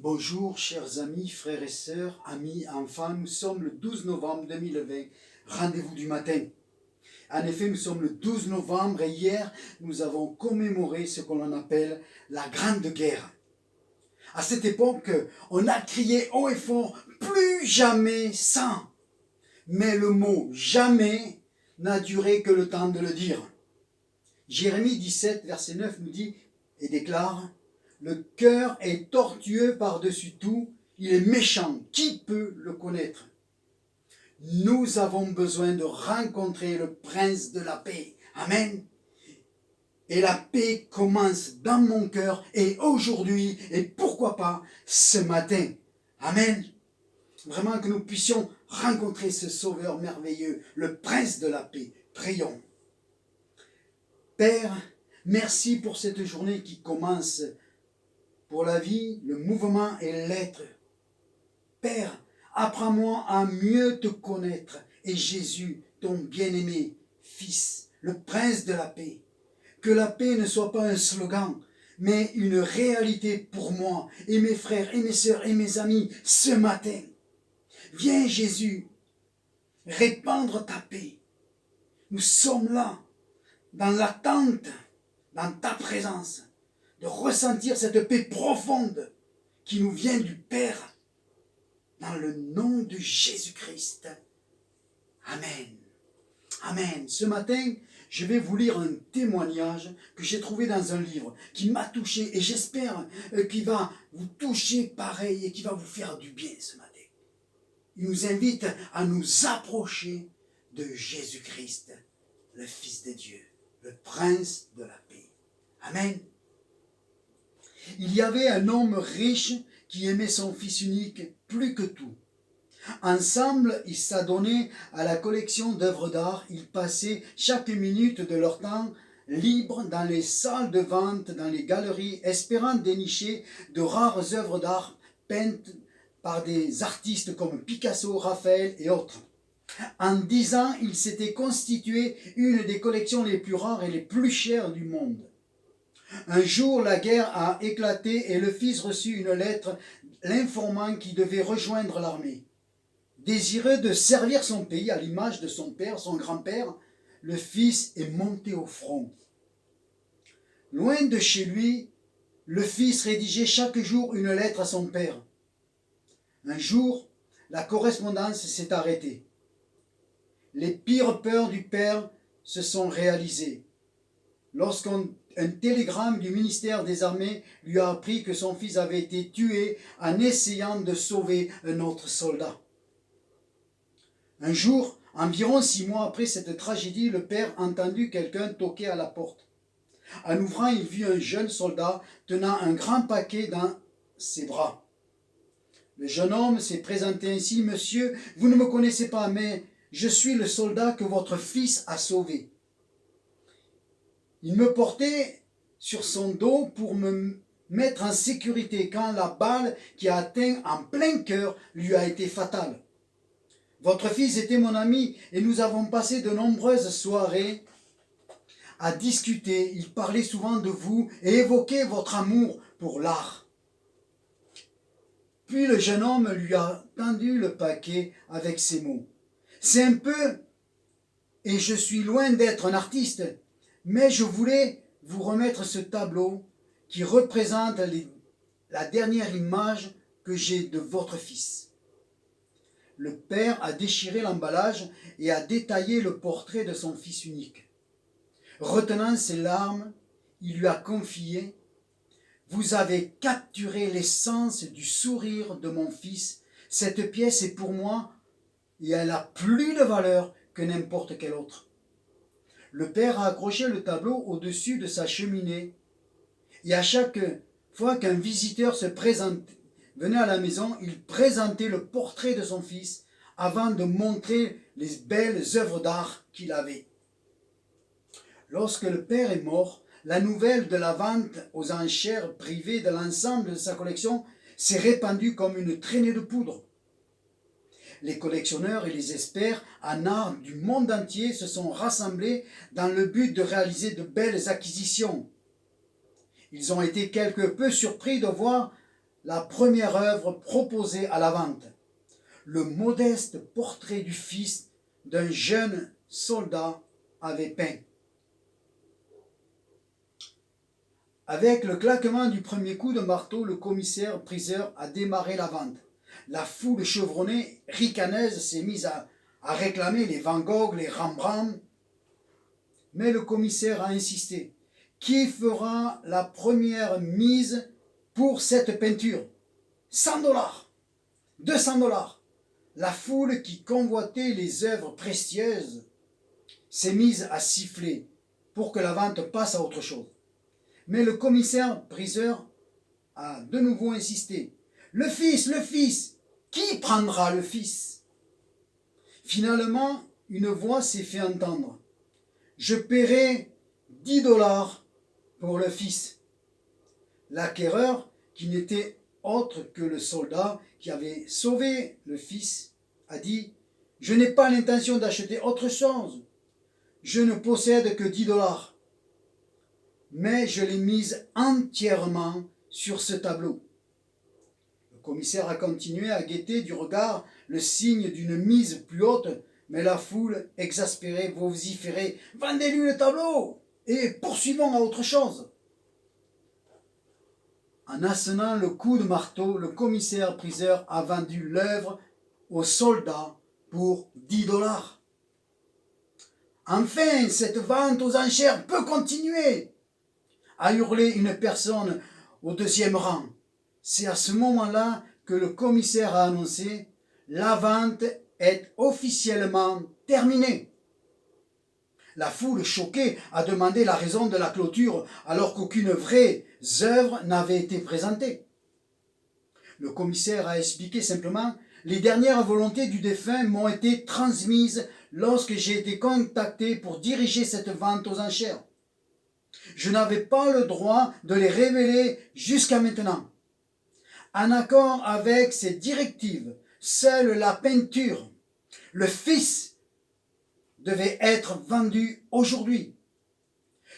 Bonjour chers amis, frères et sœurs, amis, enfants, nous sommes le 12 novembre 2020, rendez-vous du matin. En effet, nous sommes le 12 novembre et hier, nous avons commémoré ce que l'on appelle la Grande Guerre. À cette époque, on a crié haut et fort, plus jamais ça. Mais le mot jamais n'a duré que le temps de le dire. Jérémie 17, verset 9 nous dit et déclare: le cœur est tortueux par-dessus tout, il est méchant, qui peut le connaître? Nous avons besoin de rencontrer le prince de la paix. Amen. Et la paix commence dans mon cœur et aujourd'hui, et pourquoi pas ce matin. Amen. Vraiment que nous puissions rencontrer ce sauveur merveilleux, le prince de la paix. Prions. Père, merci pour cette journée qui commence, pour la vie, le mouvement et l'être. Père, apprends-moi à mieux te connaître et Jésus, ton bien-aimé Fils, le prince de la paix. Que la paix ne soit pas un slogan, mais une réalité pour moi et mes frères et mes sœurs et mes amis ce matin. Viens Jésus, répandre ta paix. Nous sommes là, dans l'attente, dans ta présence, de ressentir cette paix profonde qui nous vient du Père, dans le nom de Jésus-Christ. Amen. Amen. Ce matin, je vais vous lire un témoignage que j'ai trouvé dans un livre qui m'a touché et j'espère qu'il va vous toucher pareil et qui va vous faire du bien ce matin. Il nous invite à nous approcher de Jésus-Christ, le Fils de Dieu, le Prince de la paix. Amen. Il y avait un homme riche qui aimait son fils unique plus que tout. Ensemble, ils s'adonnaient à la collection d'œuvres d'art. Ils passaient chaque minute de leur temps libre dans les salles de vente, dans les galeries, espérant dénicher de rares œuvres d'art peintes par des artistes comme Picasso, Raphaël et autres. En 10 ans, il s'était constitué une des collections les plus rares et les plus chères du monde. Un jour, la guerre a éclaté et le fils reçut une lettre l'informant qu'il devait rejoindre l'armée. Désireux de servir son pays à l'image de son père, son grand-père, le fils est monté au front. Loin de chez lui, le fils rédigeait chaque jour une lettre à son père. Un jour, la correspondance s'est arrêtée. Les pires peurs du père se sont réalisées. Lorsqu'un télégramme du ministère des Armées lui a appris que son fils avait été tué en essayant de sauver un autre soldat. Un jour, environ 6 mois après cette tragédie, le père entendit quelqu'un toquer à la porte. En ouvrant, il vit un jeune soldat tenant un grand paquet dans ses bras. Le jeune homme s'est présenté ainsi: « Monsieur, vous ne me connaissez pas, mais je suis le soldat que votre fils a sauvé. Il me portait sur son dos pour me mettre en sécurité quand la balle qui a atteint en plein cœur lui a été fatale. Votre fils était mon ami et nous avons passé de nombreuses soirées à discuter. Il parlait souvent de vous et évoquait votre amour pour l'art. » Puis le jeune homme lui a tendu le paquet avec ces mots: « C'est un peu, et je suis loin d'être un artiste, mais je voulais vous remettre ce tableau qui représente la dernière image que j'ai de votre fils. » Le père a déchiré l'emballage et a détaillé le portrait de son fils unique. Retenant ses larmes, il lui a confié: « Vous avez capturé l'essence du sourire de mon fils. Cette pièce est pour moi et elle a plus de valeur que n'importe quelle autre. » Le père a accroché le tableau au-dessus de sa cheminée et à chaque fois qu'un visiteur venait à la maison, il présentait le portrait de son fils avant de montrer les belles œuvres d'art qu'il avait. Lorsque le père est mort, la nouvelle de la vente aux enchères privées de l'ensemble de sa collection s'est répandue comme une traînée de poudre. Les collectionneurs et les experts en art du monde entier se sont rassemblés dans le but de réaliser de belles acquisitions. Ils ont été quelque peu surpris de voir la première œuvre proposée à la vente, le modeste portrait du fils d'un jeune soldat avait peint. Avec le claquement du premier coup de marteau, le commissaire-priseur a démarré la vente. La foule chevronnée, ricaneuse, s'est mise à réclamer les Van Gogh, les Rembrandt. Mais le commissaire a insisté. Qui fera la première mise pour cette peinture? 100 $, 200 $. La foule qui convoitait les œuvres précieuses s'est mise à siffler pour que la vente passe à autre chose. Mais le commissaire-priseur a de nouveau insisté. Le fils, qui prendra le fils? Finalement, une voix s'est fait entendre. Je paierai 10 $ pour le fils. L'acquéreur, qui n'était autre que le soldat qui avait sauvé le fils, a dit « Je n'ai pas l'intention d'acheter autre chose. Je ne possède que 10 $. Mais je l'ai mise entièrement sur ce tableau. » Le commissaire a continué à guetter du regard le signe d'une mise plus haute, mais la foule, exaspérée, vociférait « Vendez-lui le tableau et poursuivons à autre chose !» En assenant le coup de marteau, le commissaire-priseur a vendu l'œuvre au soldat pour 10 $. Enfin, cette vente aux enchères peut continuer, a hurlé une personne au deuxième rang. C'est à ce moment-là que le commissaire a annoncé « La vente est officiellement terminée ». La foule choquée a demandé la raison de la clôture alors qu'aucune vraie œuvre n'avait été présentée. Le commissaire a expliqué simplement « Les dernières volontés du défunt m'ont été transmises lorsque j'ai été contacté pour diriger cette vente aux enchères. Je n'avais pas le droit de les révéler jusqu'à maintenant. En accord avec ces directives, seule la peinture, le fils, devait être vendu aujourd'hui.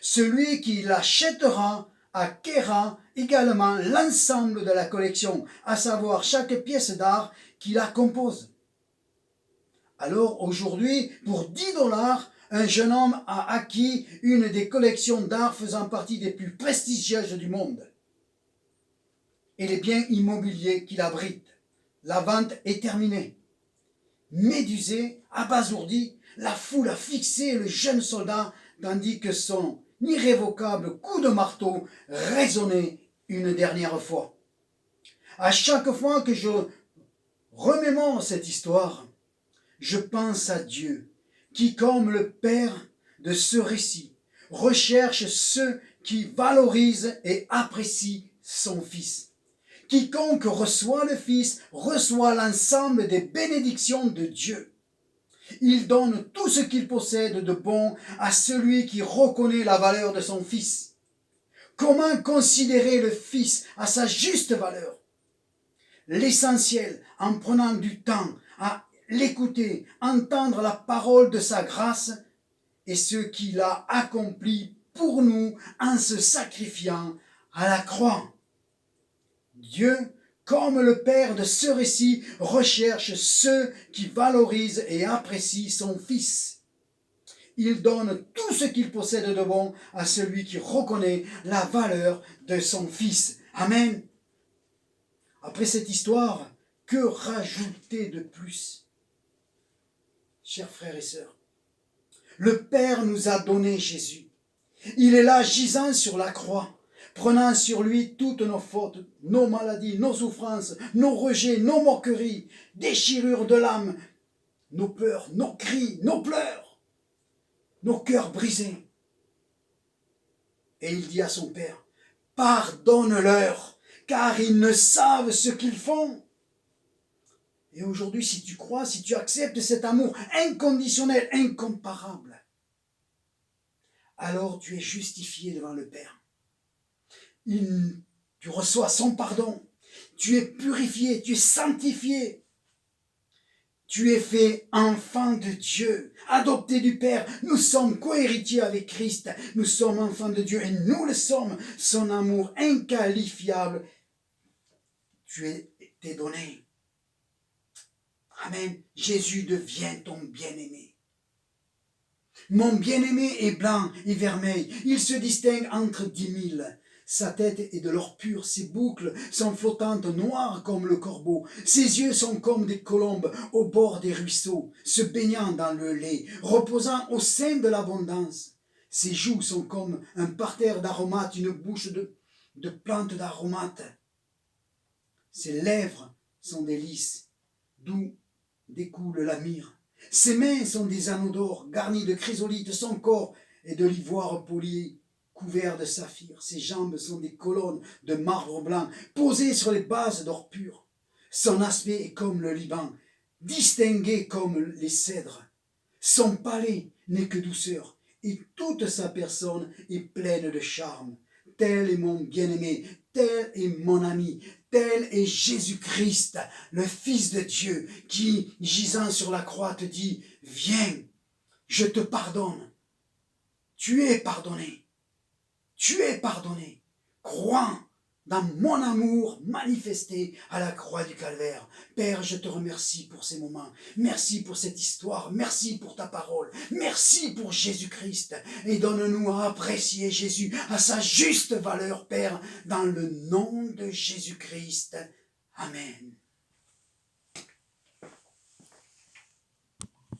Celui qui l'achètera acquérera également l'ensemble de la collection, à savoir chaque pièce d'art qui la compose. Alors aujourd'hui, pour 10 $, un jeune homme a acquis une des collections d'art faisant partie des plus prestigieuses du monde et les biens immobiliers qu'il abrite. La vente est terminée. Médusé, abasourdi, la foule a fixé le jeune soldat tandis que son irrévocable coup de marteau résonnait une dernière fois. À chaque fois que je remémore cette histoire, je pense à Dieu, qui, comme le père de ce récit, recherche ceux qui valorisent et apprécient son Fils. Quiconque reçoit le Fils reçoit l'ensemble des bénédictions de Dieu. Il donne tout ce qu'il possède de bon à celui qui reconnaît la valeur de son Fils. Comment considérer le Fils à sa juste valeur? L'essentiel, en prenant du temps à l'écouter, entendre la parole de sa grâce et ce qu'il a accompli pour nous en se sacrifiant à la croix. Dieu, comme le Père de ce récit, recherche ceux qui valorisent et apprécient son Fils. Il donne tout ce qu'il possède de bon à celui qui reconnaît la valeur de son Fils. Amen. Après cette histoire, que rajouter de plus? Chers frères et sœurs, le Père nous a donné Jésus. Il est là gisant sur la croix, prenant sur lui toutes nos fautes, nos maladies, nos souffrances, nos rejets, nos moqueries, déchirures de l'âme, nos peurs, nos cris, nos pleurs, nos cœurs brisés. Et il dit à son Père, « Pardonne-leur, car ils ne savent ce qu'ils font. » Et aujourd'hui, si tu crois, si tu acceptes cet amour inconditionnel, incomparable, alors tu es justifié devant le Père. Tu reçois son pardon, tu es purifié, tu es sanctifié, tu es fait enfant de Dieu, adopté du Père. Nous sommes co-héritiers avec Christ, nous sommes enfants de Dieu et nous le sommes. Son amour inqualifiable t'es donné. Amen. Jésus devient ton bien-aimé. Mon bien-aimé est blanc et vermeil. Il se distingue entre 10 000. Sa tête est de l'or pur, ses boucles sont flottantes, noires comme le corbeau. Ses yeux sont comme des colombes au bord des ruisseaux, se baignant dans le lait, reposant au sein de l'abondance. Ses joues sont comme un parterre d'aromates, une bouche de plantes d'aromates. Ses lèvres sont des lys, d'où découle la myrrhe. Ses mains sont des anneaux d'or garnis de chrysolites, son corps est de l'ivoire poli couvert de saphir. Ses jambes sont des colonnes de marbre blanc posées sur les bases d'or pur. Son aspect est comme le Liban, distingué comme les cèdres. Son palais n'est que douceur et toute sa personne est pleine de charme. Tel est mon bien-aimé, tel est mon ami, tel est Jésus-Christ, le Fils de Dieu, qui, gisant sur la croix, te dit, viens, je te pardonne. Tu es pardonné. Tu es pardonné. Crois dans mon amour manifesté à la croix du calvaire. Père, je te remercie pour ces moments. Merci pour cette histoire. Merci pour ta parole. Merci pour Jésus-Christ. Et donne-nous à apprécier Jésus à sa juste valeur, Père, dans le nom de Jésus-Christ. Amen.